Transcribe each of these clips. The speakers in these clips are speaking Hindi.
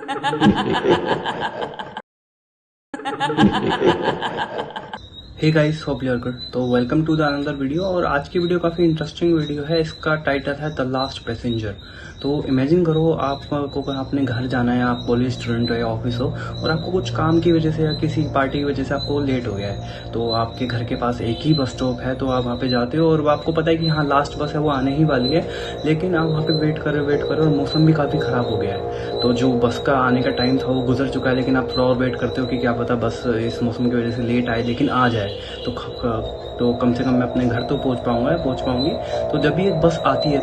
Hey guys, hope you are good. तो welcome to the another video. और आज की वीडियो काफ़ी इंटरेस्टिंग वीडियो है। इसका टाइटल है द लास्ट पैसेंजर। तो इमेजिन करो आपको अपने घर जाना है, आप कॉलेज स्टूडेंट हो या ऑफिस हो, और आपको कुछ काम की वजह से या किसी पार्टी की वजह से आपको लेट हो गया है। तो आपके घर के पास एक ही बस स्टॉप है, तो आप वहाँ पे जाते हो और आपको पता है कि हाँ लास्ट बस है, वो आने ही वाली है। लेकिन आप वहाँ पे वेट कर रहे हो और मौसम भी काफ़ी ख़राब हो गया है। तो जो बस का आने का टाइम था वो गुजर चुका है, लेकिन आप थोड़ा और वेट करते हो कि क्या पता बस इस मौसम की वजह से लेट आए लेकिन आ जाए। तो कम से कम मैं अपने घर तो पहुंच पाऊंगी। तो जब ये बस आती है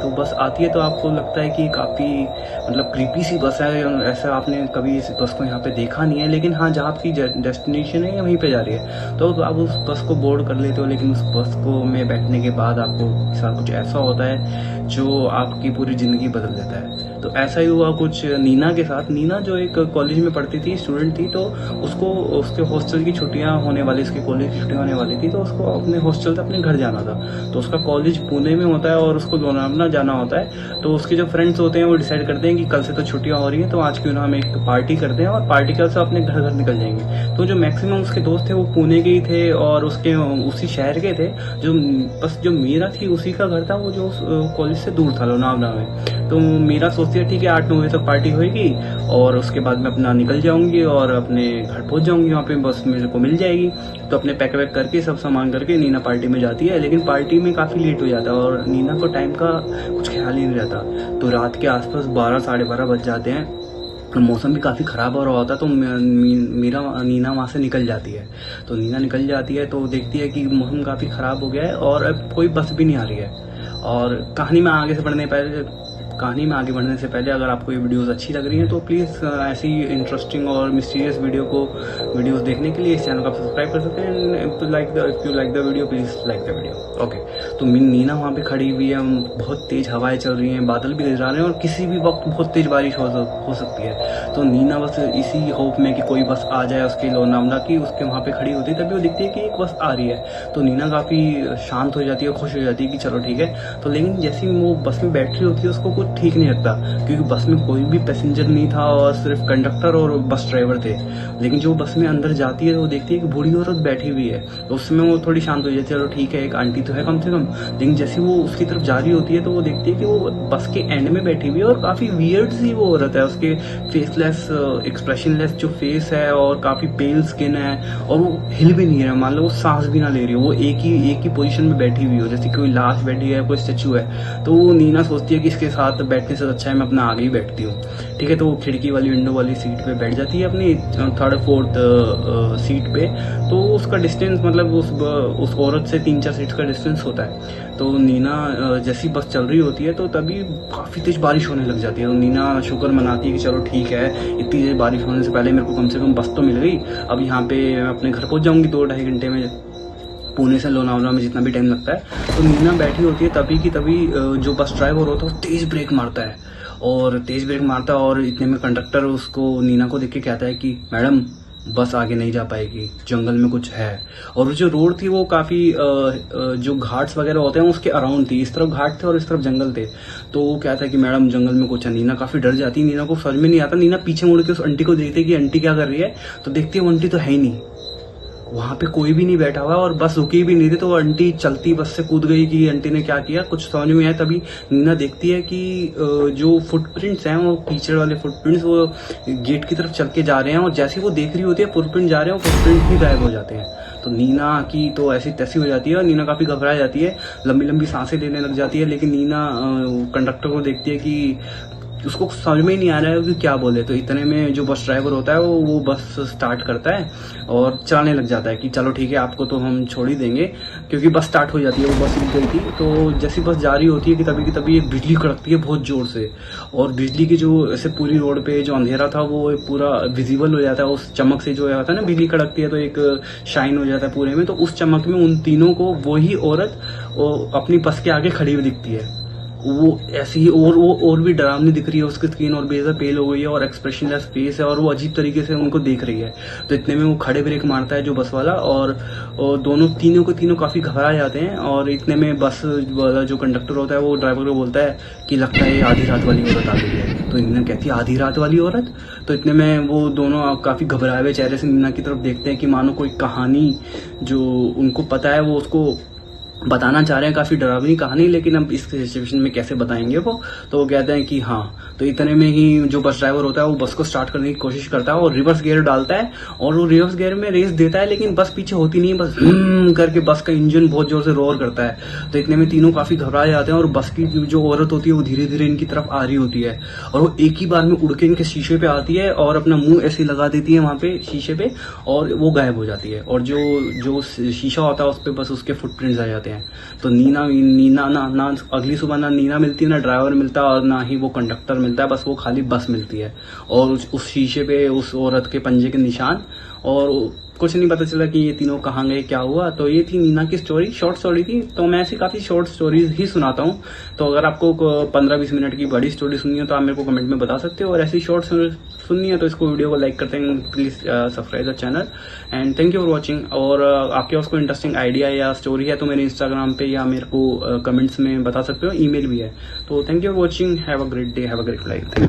तो आपको लगता है कि काफ़ी मतलब क्रीपी सी बस है। ऐसा आपने कभी इस बस को यहाँ पे देखा नहीं है, लेकिन हाँ जहाँ आपकी डेस्टिनेशन है वहीं पे जा रही है तो आप उस बस को बोर्ड कर लेते हो। लेकिन उस बस को में बैठने के बाद आपको साथ कुछ ऐसा होता है जो आपकी पूरी ज़िंदगी बदल देता है। तो ऐसा ही हुआ कुछ नीना के साथ। नीना जो एक कॉलेज में पढ़ती थी, स्टूडेंट थी, तो उसको उसके हॉस्टल की छुट्टियां होने वाली, उसके कॉलेज की छुट्टियां होने वाली थी, तो उसको अपने हॉस्टल से अपने घर जाना था। तो उसका कॉलेज पुणे में होता है और उसको लोनावला जाना होता है। तो उसके जो फ्रेंड्स होते हैं वो डिसाइड करते हैं कि कल से तो छुट्टियां हो रही हैं, तो आज क्यों ना हम एक पार्टी करते हैं और पार्टी के से अपने घर घर निकल जाएंगे। तो जो मैक्सिमम उसके दोस्त थे वो पुणे के ही थे और उसके उसी शहर के थे। जो मीरा थी उसी का घर था वो जो कॉलेज से दूर था, लोनावला में। तो मीरा सोचती है ठीक है 8-9 बजे तक पार्टी होगी और उसके बाद मैं अपना निकल जाऊंगी और अपने घर पहुंच जाऊंगी, वहाँ पे बस मेरे को मिल जाएगी। तो अपने पैक वैक करके सब सामान करके नीना पार्टी में जाती है, लेकिन पार्टी में काफ़ी लेट हो जाता है और नीना को टाइम का कुछ ख्याल ही नहीं रहता। तो रात के आसपास 12-12:30 बज जाते हैं और मौसम भी काफ़ी ख़राब हो रहा होता है। तो नीना वहाँ से निकल जाती है। तो नीना निकल जाती है तो देखती है कि मौसम काफ़ी ख़राब हो गया है और अब कोई बस भी नहीं आ रही है। और कहानी में आगे बढ़ने से पहले अगर आपको ये वीडियोस अच्छी लग रही हैं तो प्लीज़ ऐसी इंटरेस्टिंग और मिस्टीरियस वीडियोस देखने के लिए इस चैनल को आप सब्सक्राइब कर सकते हैं। If you like the video please like the video. Okay, तो नीना वहाँ पे खड़ी हुई है, बहुत तेज़ हवाएं चल रही हैं, बादल भी गरजा रहे हैं और किसी भी वक्त बहुत तेज़ बारिश हो सकती है। तो नीना बस इसी होप में कि कोई बस आ जाए उसके लोनावला की, उसके वहाँ पे खड़ी होती है। तभी वो दिखती है कि एक बस आ रही है। तो नीना काफ़ी शांत हो जाती है, खुश हो जाती है कि चलो ठीक है। तो लेकिन जैसे ही वो बस में बैठ रही होती है उसको कुछ ठीक नहीं लगता, क्योंकि बस में कोई भी पैसेंजर नहीं था और सिर्फ कंडक्टर और बस ड्राइवर थे। लेकिन जो बस में अंदर जाती है तो वो देखती है कि बूढ़ी औरत बैठी हुई है। तो उसमें वो थोड़ी शांत हो जाती है, चलो ठीक है एक आंटी तो है कम से कम। लेकिन जैसे वो उसकी तरफ जा रही होती है तो वो देखती है कि वो बस के एंड में बैठी हुई है और काफ़ी वियर्ड सी वो औरत है। उसके फेसलेस एक्सप्रेशनलेस जो फेस है और काफ़ी पेल स्किन है और वो हिल भी नहीं रहा, मान लो वो सांस भी ना ले रही हो, वो एक ही पोजीशन में बैठी हुई हो, जैसे कोई लाश बैठी है, कोई स्टेचू है। तो वो नीना सोचती है कि इसके साथ बैठने से अच्छा है मैं अपना आगे ही बैठती हूँ। ठीक है, तो वो खिड़की वाली विंडो वाली सीट पे बैठ जाती है, अपनी 3rd-4th सीट पे। तो उसका डिस्टेंस मतलब उस औरत से 3-4 सीट का डिस्टेंस होता है। तो नीना जैसी बस चल रही होती है तो तभी काफ़ी तेज बारिश होने लग जाती है। तो नीना शुक्र मनाती है कि चलो ठीक है, इतनी तेज बारिश होने से पहले मेरे को कम से कम बस तो मिल गई। अब यहाँ पे अपने घर पहुँच जाऊँगी 2-2.5 घंटे में, पुणे से लोनावला में जितना भी टाइम लगता है। तो नीना बैठी होती है, तभी जो बस ड्राइवर होता है वो तेज़ ब्रेक मारता है और इतने में कंडक्टर उसको नीना को देख के कहता है कि मैडम बस आगे नहीं जा पाएगी, जंगल में कुछ है। और जो रोड थी वो काफ़ी जो घाट्स वगैरह होते हैं उसके अराउंड थी, इस तरफ घाट थे और इस तरफ जंगल थे। तो वो कहता है कि मैडम जंगल में कुछ है। नीना काफ़ी डर जाती है, नीना को समझ में नहीं आता। नीना पीछे मुड़ के उस आंटी को देखती है कि आंटी क्या कर रही है। तो देखती है वो आंटी तो है ही नहीं, वहाँ पे कोई भी नहीं बैठा हुआ और बस रुकी भी नहीं थी। तो वो आंटी चलती बस से कूद गई कि आंटी ने क्या किया, कुछ समझ में आया। तभी नीना देखती है कि जो फुटप्रिंट्स हैं वो कीचड़ वाले फुटप्रिंट्स वो गेट की तरफ चल के जा रहे हैं और जैसे वो देख रही होती है फुटप्रिंट जा रहे हैं, वो फुटप्रिंट ही गायब हो जाते हैं। तो नीना की तो ऐसी तैसी हो जाती है और नीना काफ़ी घबरा जाती है, लंबी लंबी सांसें लेने लग जाती है। लेकिन नीना कंडक्टर को देखती है कि उसको समझ में ही नहीं आ रहा है कि क्या बोले। तो इतने में जो बस ड्राइवर होता है वो बस स्टार्ट करता है और चलाने लग जाता है कि चलो ठीक है आपको तो हम छोड़ ही देंगे, क्योंकि बस स्टार्ट हो जाती है, वो बस रुक गई थी। तो जैसी बस जा रही होती है कि तभी एक बिजली कड़कती है बहुत जोर से, और बिजली की जो ऐसे पूरी रोड पे जो अंधेरा था वो पूरा विजिबल हो जाता है उस चमक से। जो होता है ना बिजली कड़कती है तो एक शाइन हो जाता है पूरे में। तो उस चमक में उन तीनों को वही औरत अपनी बस के आगे खड़ी हुई दिखती है वो ऐसी ही और भी डरावनी दिख रही है, उसकी स्किन और बेहद पेल हो गई है और एक्सप्रेशनलेस फेस है और वो अजीब तरीके से उनको देख रही है। तो इतने में वो खड़े ब्रेक मारता है जो बस वाला, और दोनों तीनों काफी घबरा जाते हैं। और इतने में बस वाला जो कंडक्टर होता है वो ड्राइवर को बोलता है कि लगता है ये आधी रात वाली औरत आ गई है। तो नीना कहती है आधी रात वाली औरत। तो इतने में वो दोनों काफी घबराए हुए चेहरे से नीना की तरफ देखते हैं कि मानो कोई कहानी जो उनको पता है वो उसको बताना चाह रहे हैं, काफी डरावनी कहानी, लेकिन अब इस सिचुएशन में कैसे बताएंगे वो। तो वो कहते हैं कि हाँ। तो इतने में ही जो बस ड्राइवर होता है वो बस को स्टार्ट करने की कोशिश करता है और रिवर्स गियर डालता है, और वो रिवर्स गियर में रेस देता है, लेकिन बस पीछे होती नहीं है, बस करके बस का इंजन बहुत जोर से रोर करता है। तो इतने में तीनों काफी घबरा जाते हैं और बस की जो औरत होती है वो धीरे धीरे इनकी तरफ आ रही होती है, और वो एक ही बार में उड़ के इनके शीशे पे आती है और अपना मुंह ऐसे लगा देती है वहां पे शीशे पे, और वो गायब हो जाती है। और जो शीशा होता है उस पर बस उसके फुटप्रिंट्स आ जाते हैं। तो नीना ना अगली सुबह ना नीना मिलती है, ना ड्राइवर मिलता है, और ना ही वो कंडक्टर मिलता है, बस वो खाली बस मिलती है और उस शीशे पे उस औरत के पंजे के निशान, और कुछ नहीं पता चला कि ये तीनों कहाँ गए, क्या हुआ। तो ये थी नीना की स्टोरी, शॉर्ट स्टोरी थी। तो मैं ऐसी काफी शॉर्ट स्टोरीज ही सुनाता हूँ। तो अगर आपको 15-20 मिनट की बड़ी स्टोरी सुननी है तो आप मेरे को कमेंट में बता सकते हो, और ऐसी शॉर्ट सुननी है तो इसको वीडियो को लाइक करते हैं, please subscribe the channel, and thank you for watching. और आपके पास कोई इंटरेस्टिंग आइडिया या स्टोरी है तो मेरे इंस्टाग्राम पे या मेरे को कमेंट्स में बता सकते हो, ईमेल भी है। तो thank you for watching, have a great day, have a great life.